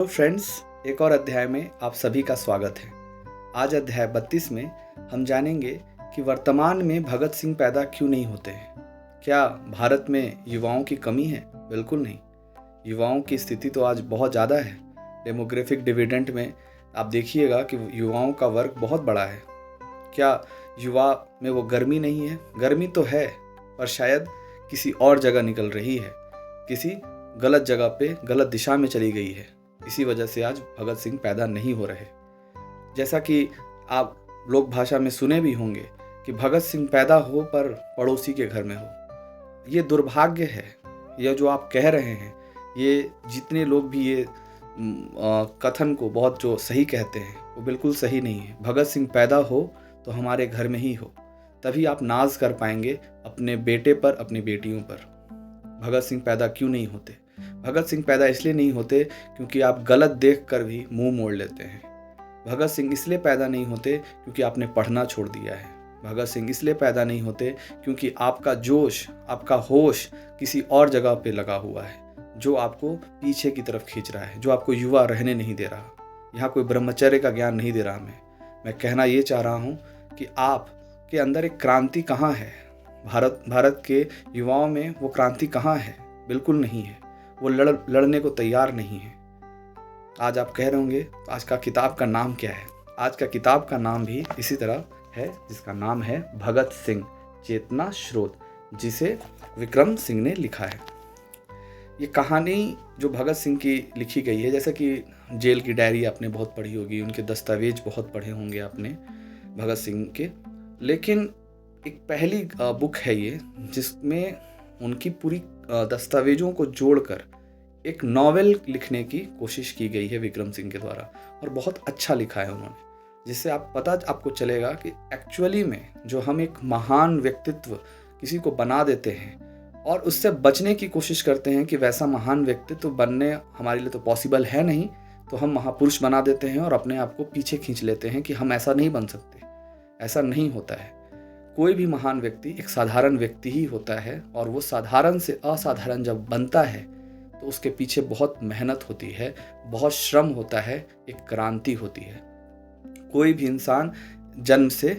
तो फ्रेंड्स, एक और अध्याय में आप सभी का स्वागत है। आज अध्याय 32 में हम जानेंगे कि वर्तमान में भगत सिंह पैदा क्यों नहीं होते हैं। क्या भारत में युवाओं की कमी है? बिल्कुल नहीं। युवाओं की स्थिति तो आज बहुत ज़्यादा है। डेमोग्राफिक डिविडेंड में आप देखिएगा कि युवाओं का वर्ग बहुत बड़ा है। क्या युवा में वो गर्मी नहीं है? गर्मी तो है, पर शायद किसी और जगह निकल रही है, किसी गलत जगह पे गलत दिशा में चली गई है। इसी वजह से आज भगत सिंह पैदा नहीं हो रहे। जैसा कि आप लोक भाषा में सुने भी होंगे कि भगत सिंह पैदा हो पर पड़ोसी के घर में हो। ये दुर्भाग्य है। यह जो आप कह रहे हैं, ये जितने लोग भी ये कथन को बहुत जो सही कहते हैं, वो बिल्कुल सही नहीं है। भगत सिंह पैदा हो तो हमारे घर में ही हो, तभी आप नाज कर पाएंगे अपने बेटे पर, अपनी बेटियों पर। भगत सिंह पैदा क्यों नहीं होते? भगत सिंह पैदा इसलिए नहीं होते क्योंकि आप गलत देख कर भी मुंह मोड़ लेते हैं। भगत सिंह इसलिए पैदा नहीं होते क्योंकि आपने पढ़ना छोड़ दिया है। भगत सिंह इसलिए पैदा नहीं होते क्योंकि आपका जोश, आपका होश किसी और जगह पे लगा हुआ है, जो आपको पीछे की तरफ खींच रहा है, जो आपको युवा रहने नहीं दे रहा। यहाँ कोई ब्रह्मचर्य का ज्ञान नहीं दे रहा। मैं कहना ये चाह रहा हूँ कि आपके अंदर एक क्रांति कहाँ है? भारत के युवाओं में वो क्रांति कहाँ है? बिल्कुल नहीं है। वो लड़ने को तैयार नहीं है। आज आप कह रहे होंगे तो आज का किताब का नाम क्या है? आज का किताब का नाम भी इसी तरह है, जिसका नाम है भगत सिंह चेतना स्रोत, जिसे विक्रम सिंह ने लिखा है। ये कहानी जो भगत सिंह की लिखी गई है, जैसे कि जेल की डायरी आपने बहुत पढ़ी होगी, उनके दस्तावेज बहुत पढ़े होंगे आपने भगत सिंह के, लेकिन एक पहली बुक है ये जिसमें उनकी पूरी दस्तावेजों को जोड़कर एक नॉवेल लिखने की कोशिश की गई है विक्रम सिंह के द्वारा, और बहुत अच्छा लिखा है उन्होंने, जिससे आपको चलेगा कि एक्चुअली में जो हम एक महान व्यक्तित्व किसी को बना देते हैं और उससे बचने की कोशिश करते हैं कि वैसा महान व्यक्तित्व बनने हमारे लिए तो पॉसिबल है नहीं, तो हम महापुरुष बना देते हैं और अपने आप को पीछे खींच लेते हैं कि हम ऐसा नहीं बन सकते। ऐसा नहीं होता है। कोई भी महान व्यक्ति एक साधारण व्यक्ति ही होता है, और वो साधारण से असाधारण जब बनता है तो उसके पीछे बहुत मेहनत होती है, बहुत श्रम होता है, एक क्रांति होती है। कोई भी इंसान जन्म से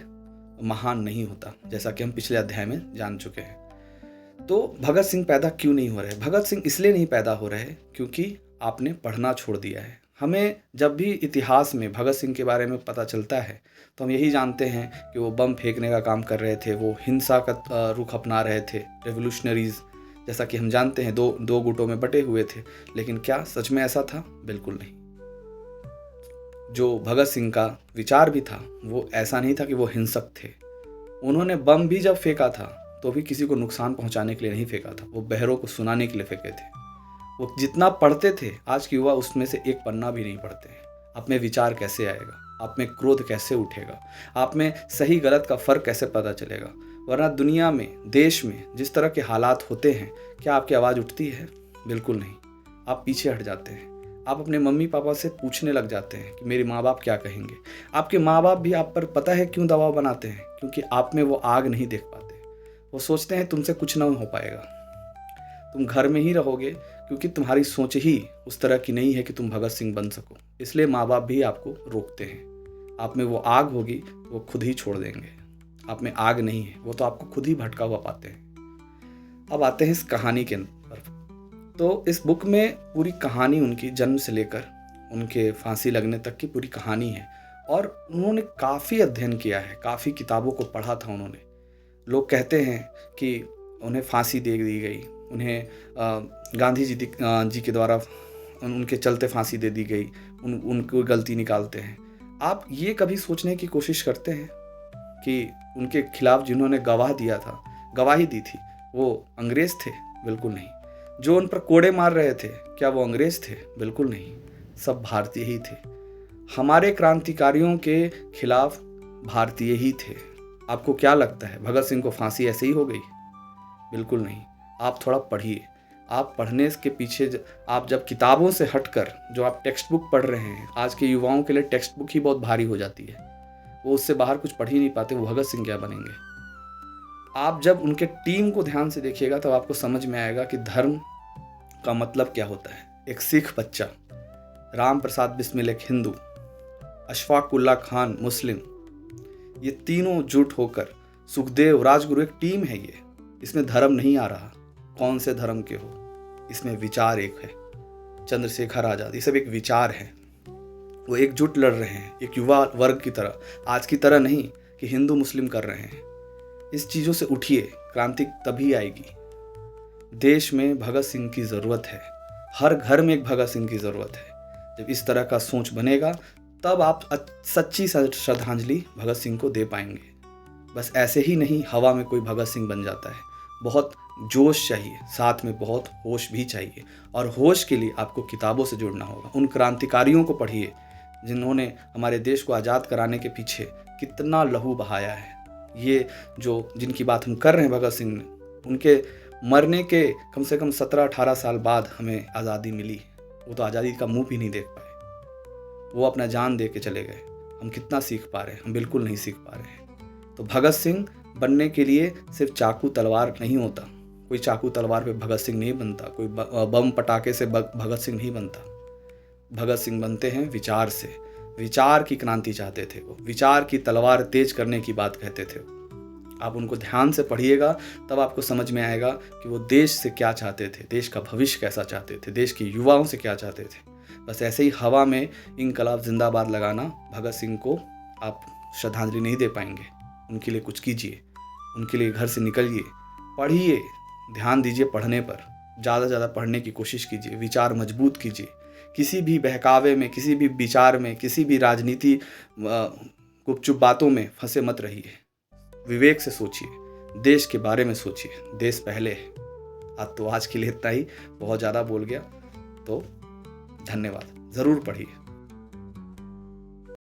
महान नहीं होता, जैसा कि हम पिछले अध्याय में जान चुके हैं। तो भगत सिंह पैदा क्यों नहीं हो रहे? भगत सिंह इसलिए नहीं पैदा हो रहे क्योंकि आपने पढ़ना छोड़ दिया है। हमें जब भी इतिहास में भगत सिंह के बारे में पता चलता है तो हम यही जानते हैं कि वो बम फेंकने का काम कर रहे थे, वो हिंसा का रुख अपना रहे थे, रेवोल्यूशनरीज, जैसा कि हम जानते हैं दो गुटों में बटे हुए थे। लेकिन क्या सच में ऐसा था? बिल्कुल नहीं। जो भगत सिंह का विचार भी था वो ऐसा नहीं था कि वो हिंसक थे। उन्होंने बम भी जब फेंका था तो भी किसी को नुकसान पहुंचाने के लिए नहीं फेंका था, वो बहरों को सुनाने के लिए फेंके थे। वो जितना पढ़ते थे, आज के युवा उसमें से एक पन्ना भी नहीं पढ़ते हैं। आप में विचार कैसे आएगा? आप में क्रोध कैसे उठेगा? आप में सही गलत का फर्क कैसे पता चलेगा? वरना दुनिया में, देश में जिस तरह के हालात होते हैं, क्या आपकी आवाज़ उठती है? बिल्कुल नहीं। आप पीछे हट जाते हैं। आप अपने मम्मी पापा से पूछने लग जाते हैं कि मेरे माँ बाप क्या कहेंगे। आपके माँ बाप भी आप पर पता है क्यों दबाव बनाते हैं? क्योंकि आप में वो आग नहीं देख पाते। वो सोचते हैं तुमसे कुछ ना हो पाएगा, तुम घर में ही रहोगे, क्योंकि तुम्हारी सोच ही उस तरह की नहीं है कि तुम भगत सिंह बन सको। इसलिए माँ बाप भी आपको रोकते हैं। आप में वो आग होगी, वो खुद ही छोड़ देंगे। आप में आग नहीं है, वो तो आपको खुद ही भटका हुआ पाते हैं। अब आते हैं इस कहानी के पर। तो इस बुक में पूरी कहानी उनकी जन्म से लेकर उनके फांसी लगने तक की पूरी कहानी है, और उन्होंने काफ़ी अध्ययन किया है, काफ़ी किताबों को पढ़ा था उन्होंने। लोग कहते हैं कि उन्हें फांसी दे दी गई, उन्हें गांधी जी के द्वारा उनके चलते फांसी दे दी गई, उनको गलती निकालते हैं। आप ये कभी सोचने की कोशिश करते हैं कि उनके खिलाफ जिन्होंने गवाही दी थी, वो अंग्रेज थे? बिल्कुल नहीं। जो उन पर कोड़े मार रहे थे, क्या वो अंग्रेज थे? बिल्कुल नहीं। सब भारतीय ही थे। हमारे क्रांतिकारियों के खिलाफ भारतीय ही थे। आपको क्या लगता है भगत सिंह को फांसी ऐसे ही हो गई? बिल्कुल नहीं। आप थोड़ा पढ़िए। आप पढ़ने के पीछे आप जब किताबों से हटकर जो आप टेक्स्ट बुक पढ़ रहे हैं, आज के युवाओं के लिए टेक्स्ट बुक ही बहुत भारी हो जाती है। वो उससे बाहर कुछ पढ़ ही नहीं पाते। वो भगत सिंह क्या बनेंगे? आप जब उनके टीम को ध्यान से देखिएगा तब आपको समझ में आएगा कि धर्म का मतलब क्या होता है। एक सिख बच्चा राम प्रसाद बिस्मिल एक हिंदू, अशफाक उल्लाह खान मुस्लिम, ये तीनों जुट होकर सुखदेव राजगुरु, एक टीम है ये। इसमें धर्म नहीं आ रहा, कौन से धर्म के हो, इसमें विचार एक है। चंद्रशेखर आज़ाद, ये सब एक विचार है। वो एकजुट लड़ रहे हैं, एक युवा वर्ग की तरह, आज की तरह नहीं कि हिंदू मुस्लिम कर रहे हैं। इस चीज़ों से उठिए, क्रांति तभी आएगी। देश में भगत सिंह की ज़रूरत है, हर घर में एक भगत सिंह की ज़रूरत है। जब इस तरह का सोच बनेगा तब आप सच्ची श्रद्धांजलि भगत सिंह को दे पाएंगे। बस ऐसे ही नहीं हवा में कोई भगत सिंह बन जाता है, बहुत जोश चाहिए, साथ में बहुत होश भी चाहिए। और होश के लिए आपको किताबों से जुड़ना होगा। उन क्रांतिकारियों को पढ़िए जिन्होंने हमारे देश को आज़ाद कराने के पीछे कितना लहू बहाया है। ये जो जिनकी बात हम कर रहे हैं भगत सिंह ने, उनके मरने के कम से कम 17-18 साल बाद हमें आज़ादी मिली। वो तो आज़ादी का मुंह भी नहीं देख पाए, वो अपना जान दे के चले गए। हम कितना सीख पा रहे हैं? हम बिल्कुल नहीं सीख पा रहे हैं। तो भगत सिंह बनने के लिए सिर्फ चाकू तलवार नहीं होता, कोई चाकू तलवार पे भगत सिंह नहीं बनता, कोई बम पटाखे से भगत सिंह नहीं बनता। भगत सिंह बनते हैं विचार से। विचार की क्रांति चाहते थे वो, विचार की तलवार तेज करने की बात कहते थे। आप उनको ध्यान से पढ़िएगा तब आपको समझ में आएगा कि वो देश से क्या चाहते थे, देश का भविष्य कैसा चाहते थे, देश के युवाओं से क्या चाहते थे। बस ऐसे ही हवा में इंकलाब जिंदाबाद लगाना भगत सिंह को आप श्रद्धांजलि नहीं दे पाएंगे। उनके लिए कुछ कीजिए, उनके लिए घर से निकलिए, पढ़िए, ध्यान दीजिए पढ़ने पर, ज़्यादा से ज़्यादा पढ़ने की कोशिश कीजिए, विचार मजबूत कीजिए। किसी भी बहकावे में, किसी भी विचार में, किसी भी राजनीति गुपचुप बातों में फंसे मत रहिए। विवेक से सोचिए, देश के बारे में सोचिए, देश पहले है। आज के लिए इतना ही, बहुत ज़्यादा बोल गया तो धन्यवाद। ज़रूर पढ़िए।